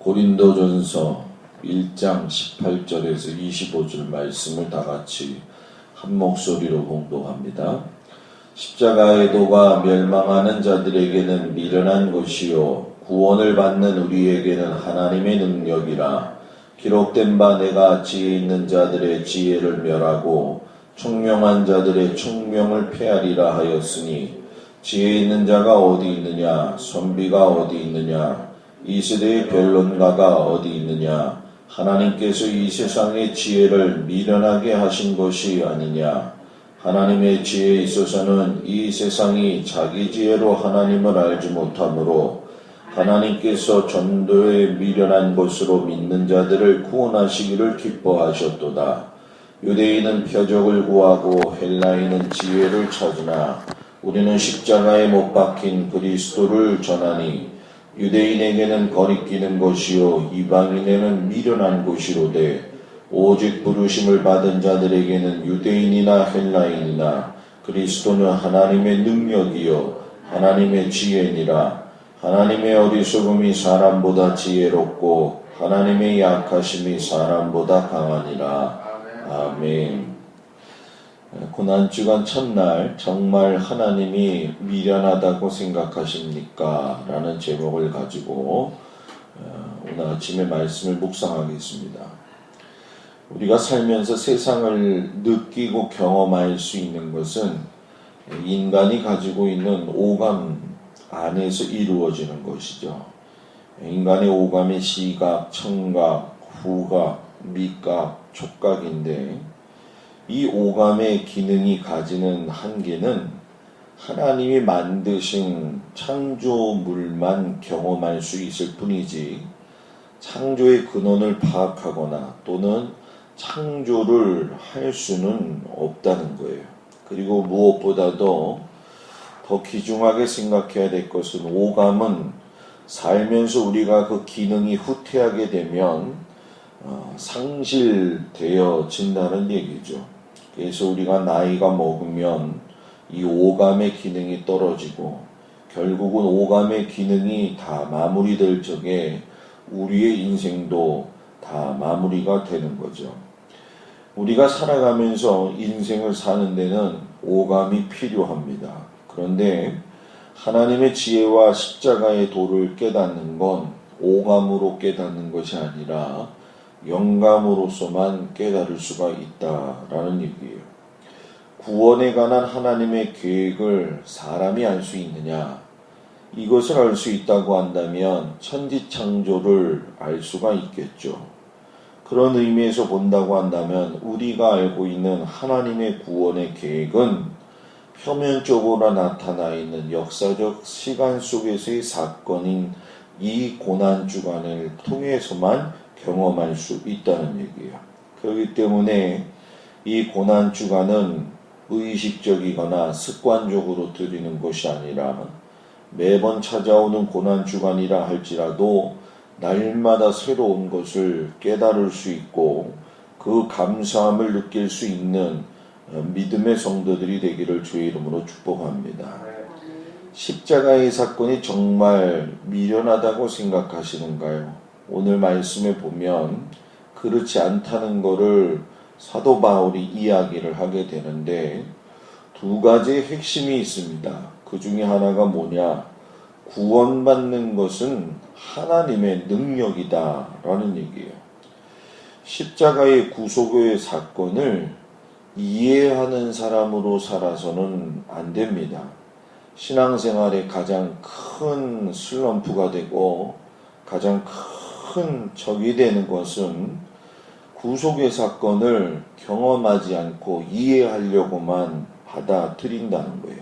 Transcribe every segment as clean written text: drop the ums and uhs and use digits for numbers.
고린도전서 1장 18절에서 25절 말씀을 다 같이 한 목소리로 봉독합니다. 십자가의 도가 멸망하는 자들에게는 미련한 것이요 구원을 받는 우리에게는 하나님의 능력이라. 기록된 바 내가 지혜 있는 자들의 지혜를 멸하고 총명한 자들의 총명을 폐하리라 하였으니, 지혜 있는 자가 어디 있느냐, 선비가 어디 있느냐, 이 세대의 변론가가 어디 있느냐. 하나님께서 이 세상의 지혜를 미련하게 하신 것이 아니냐. 하나님의 지혜에 있어서는 이 세상이 자기 지혜로 하나님을 알지 못하므로 하나님께서 전도에 미련한 것으로 믿는 자들을 구원하시기를 기뻐하셨도다. 유대인은 표적을 구하고 헬라인은 지혜를 찾으나 우리는 십자가에 못 박힌 그리스도를 전하니, 유대인에게는 거리끼는 것이요 이방인에게는 미련한 것이로되, 오직 부르심을 받은 자들에게는 유대인이나 헬라인이나 그리스도는 하나님의 능력이요 하나님의 지혜니라. 하나님의 어리석음이 사람보다 지혜롭고 하나님의 약하심이 사람보다 강하니라. 아멘. 고난주간 첫날, 정말 하나님이 미련하다고 생각하십니까? 라는 제목을 가지고 오늘 아침에 말씀을 묵상하겠습니다. 우리가 살면서 세상을 느끼고 경험할 수 있는 것은 인간이 가지고 있는 오감 안에서 이루어지는 것이죠. 인간의 오감이 시각, 청각, 후각, 미각, 촉각인데, 이 오감의 기능이 가지는 한계는 하나님이 만드신 창조물만 경험할 수 있을 뿐이지, 창조의 근원을 파악하거나 또는 창조를 할 수는 없다는 거예요. 그리고 무엇보다도 더 귀중하게 생각해야 될 것은, 오감은 살면서 우리가 그 기능이 후퇴하게 되면 상실되어진다는 얘기죠. 그래서 우리가 나이가 먹으면 이 오감의 기능이 떨어지고, 결국은 오감의 기능이 다 마무리될 적에 우리의 인생도 다 마무리가 되는 거죠. 우리가 살아가면서 인생을 사는 데는 오감이 필요합니다. 그런데 하나님의 지혜와 십자가의 도를 깨닫는 건 오감으로 깨닫는 것이 아니라 영감으로서만 깨달을 수가 있다라는 얘기예요. 구원에 관한 하나님의 계획을 사람이 알 수 있느냐? 이것을 알 수 있다고 한다면 천지창조를 알 수가 있겠죠. 그런 의미에서 본다고 한다면 우리가 알고 있는 하나님의 구원의 계획은 표면적으로 나타나 있는 역사적 시간 속에서의 사건인 이 고난주간을 통해서만 경험할 수 있다는 얘기예요. 그렇기 때문에 이 고난주간은 의식적이거나 습관적으로 드리는 것이 아니라, 매번 찾아오는 고난주간이라 할지라도 날마다 새로운 것을 깨달을 수 있고 그 감사함을 느낄 수 있는 믿음의 성도들이 되기를 주의 이름으로 축복합니다. 십자가의 사건이 정말 미련하다고 생각하시는가요? 오늘 말씀에 보면 그렇지 않다는 것을 사도 바울이 이야기를 하게 되는데, 두 가지의 핵심이 있습니다. 그 중에 하나가 뭐냐? 구원받는 것은 하나님의 능력이다 라는 얘기예요. 십자가의 구속의 사건을 이해하는 사람으로 살아서는 안 됩니다. 신앙생활의 가장 큰 슬럼프가 되고 가장 큰 적이 되는 것은 구속의 사건을 경험하지 않고 이해하려고만 받아들인다는 거예요.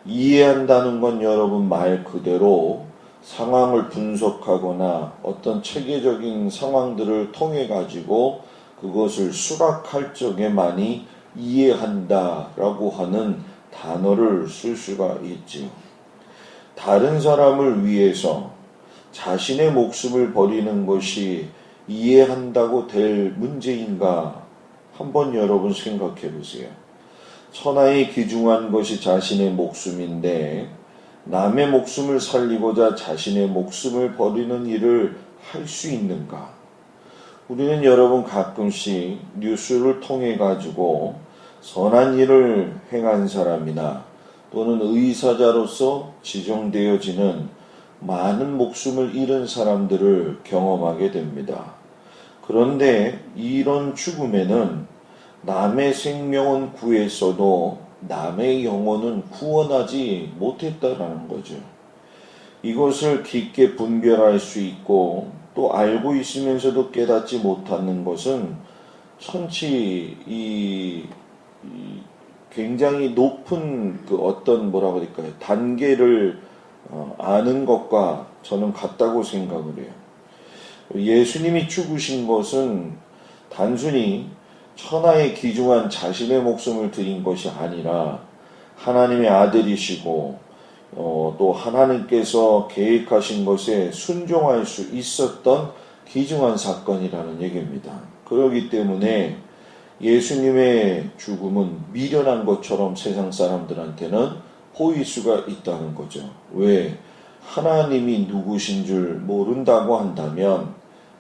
이해한다는 건 여러분 말 그대로 상황을 분석하거나 어떤 체계적인 상황들을 통해 가지고 그것을 수락할 적에만이 이해한다라고 하는 단어를 쓸 수가 있지요. 다른 사람을 위해서 자신의 목숨을 버리는 것이 이해한다고 될 문제인가? 한번 여러분 생각해 보세요. 천하의 귀중한 것이 자신의 목숨인데, 남의 목숨을 살리고자 자신의 목숨을 버리는 일을 할 수 있는가? 우리는 여러분 가끔씩 뉴스를 통해 가지고 선한 일을 행한 사람이나 또는 의사자로서 지정되어지는 많은 목숨을 잃은 사람들을 경험하게 됩니다. 그런데 이런 죽음에는 남의 생명은 구했어도 남의 영혼은 구원하지 못했다라는 거죠. 이것을 깊게 분별할 수 있고 또 알고 있으면서도 깨닫지 못하는 것은 굉장히 높은 그 어떤 뭐라고 할까요? 단계를 아는 것과 저는 같다고 생각을 해요. 예수님이 죽으신 것은 단순히 천하에 귀중한 자신의 목숨을 드린 것이 아니라 하나님의 아들이시고 또 하나님께서 계획하신 것에 순종할 수 있었던 귀중한 사건이라는 얘기입니다. 그렇기 때문에 예수님의 죽음은 미련한 것처럼 세상 사람들한테는 보일 수가 있다는 거죠. 왜? 하나님이 누구신 줄 모른다고 한다면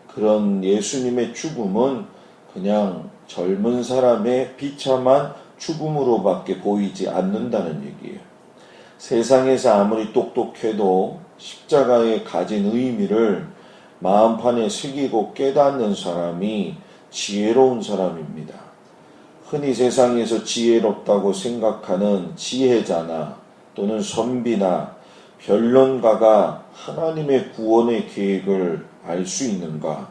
그런 예수님의 죽음은 그냥 젊은 사람의 비참한 죽음으로밖에 보이지 않는다는 얘기예요. 세상에서 아무리 똑똑해도 십자가에 가진 의미를 마음판에 새기고 깨닫는 사람이 지혜로운 사람입니다. 흔히 세상에서 지혜롭다고 생각하는 지혜자나 또는 선비나 변론가가 하나님의 구원의 계획을 알 수 있는가?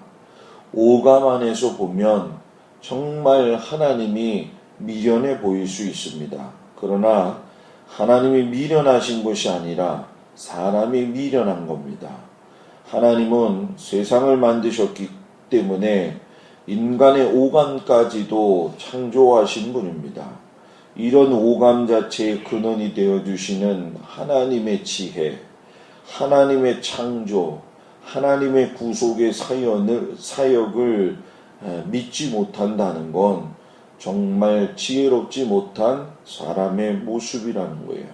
오감 안에서 보면 정말 하나님이 미련해 보일 수 있습니다. 그러나 하나님이 미련하신 것이 아니라 사람이 미련한 겁니다. 하나님은 세상을 만드셨기 때문에 인간의 오감까지도 창조하신 분입니다. 이런 오감 자체의 근원이 되어주시는 하나님의 지혜, 하나님의 창조, 하나님의 구속의 사역을 믿지 못한다는 건 정말 지혜롭지 못한 사람의 모습이라는 거예요.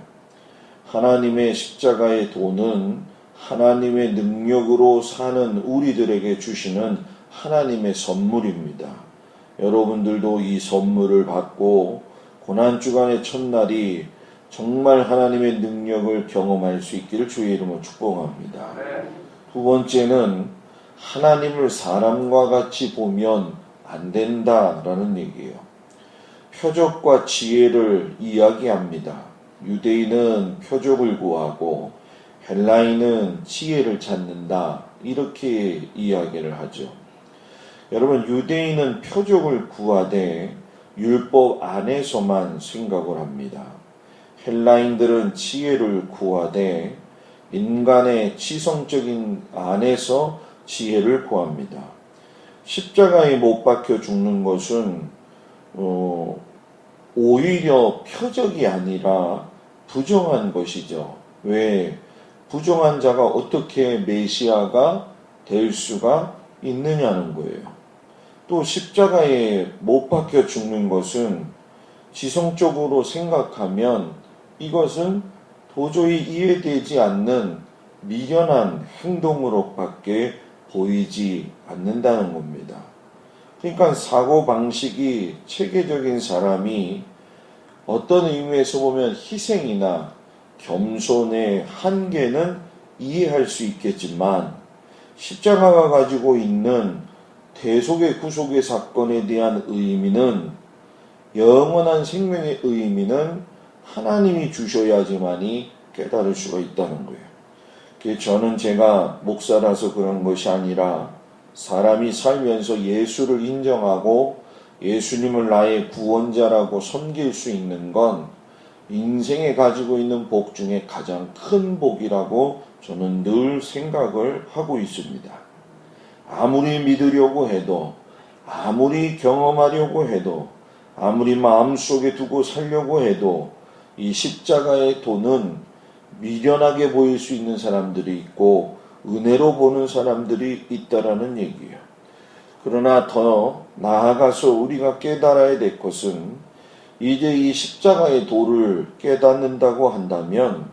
하나님의 십자가의 도는 하나님의 능력으로 사는 우리들에게 주시는 하나님의 선물입니다. 여러분들도 이 선물을 받고 고난주간의 첫날이 정말 하나님의 능력을 경험할 수 있기를 주의 이름으로 축복합니다. 두 번째는 하나님을 사람과 같이 보면 안 된다라는 얘기예요. 표적과 지혜를 이야기합니다. 유대인은 표적을 구하고 헬라인은 지혜를 찾는다. 이렇게 이야기를 하죠. 여러분, 유대인은 표적을 구하되 율법 안에서만 생각을 합니다. 헬라인들은 지혜를 구하되 인간의 지성적인 안에서 지혜를 구합니다. 십자가에 못 박혀 죽는 것은 오히려 표적이 아니라 부정한 것이죠. 왜? 부정한 자가 어떻게 메시아가 될 수가 있느냐는 거예요. 또 십자가에 못 박혀 죽는 것은 지성적으로 생각하면 이것은 도저히 이해되지 않는 미련한 행동으로밖에 보이지 않는다는 겁니다. 그러니까 사고방식이 체계적인 사람이 어떤 의미에서 보면 희생이나 겸손의 한계는 이해할 수 있겠지만 십자가가 가지고 있는 대속의 구속의 사건에 대한 의미는 영원한 생명의 의미는 하나님이 주셔야지만이 깨달을 수가 있다는 거예요. 저는 제가 목사라서 그런 것이 아니라 사람이 살면서 예수를 인정하고 예수님을 나의 구원자라고 섬길 수 있는 건 인생에 가지고 있는 복 중에 가장 큰 복이라고 저는 늘 생각을 하고 있습니다. 아무리 믿으려고 해도, 아무리 경험하려고 해도, 아무리 마음속에 두고 살려고 해도 이 십자가의 도는 미련하게 보일 수 있는 사람들이 있고 은혜로 보는 사람들이 있다라는 얘기예요. 그러나 더 나아가서 우리가 깨달아야 될 것은 이제 이 십자가의 도를 깨닫는다고 한다면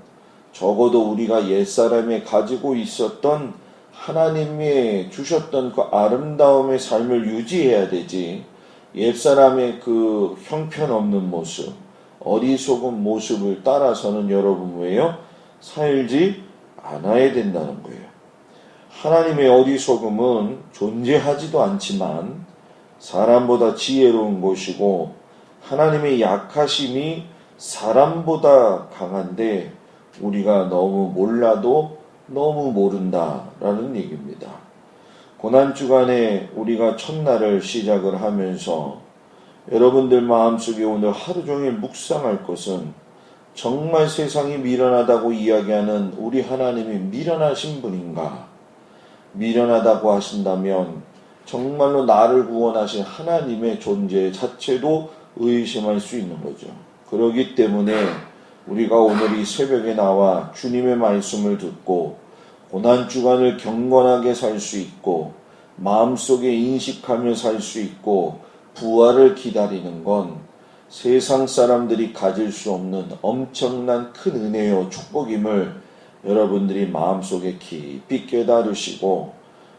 적어도 우리가 옛사람에 가지고 있었던 하나님이 주셨던 그 아름다움의 삶을 유지해야 되지, 옛사람의 그 형편없는 모습, 어리석은 모습을 따라서는 여러분 왜요? 살지 않아야 된다는 거예요. 하나님의 어리석음은 존재하지도 않지만 사람보다 지혜로운 것이고, 하나님의 약하심이 사람보다 강한데 우리가 너무 몰라도 너무 모른다라는 얘기입니다. 고난주간에 우리가 첫날을 시작을 하면서 여러분들 마음속에 오늘 하루 종일 묵상할 것은, 정말 세상이 미련하다고 이야기하는 우리 하나님이 미련하신 분인가? 미련하다고 하신다면 정말로 나를 구원하신 하나님의 존재 자체도 의심할 수 있는 거죠. 그렇기 때문에 우리가 오늘 이 새벽에 나와 주님의 말씀을 듣고 고난주간을 경건하게 살 수 있고 마음속에 인식하며 살 수 있고 부활을 기다리는 건 세상 사람들이 가질 수 없는 엄청난 큰 은혜요 축복임을 여러분들이 마음속에 깊이 깨달으시고,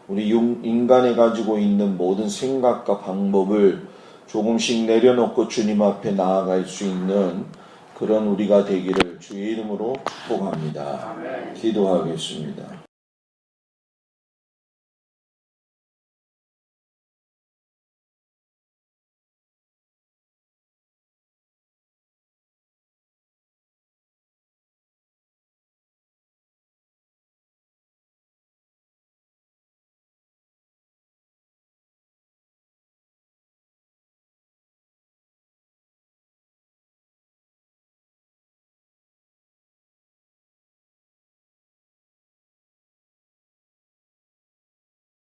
우리 인간이 가지고 있는 모든 생각과 방법을 조금씩 내려놓고 주님 앞에 나아갈 수 있는 그런 우리가 되기를 주의 이름으로 축복합니다. 기도하겠습니다.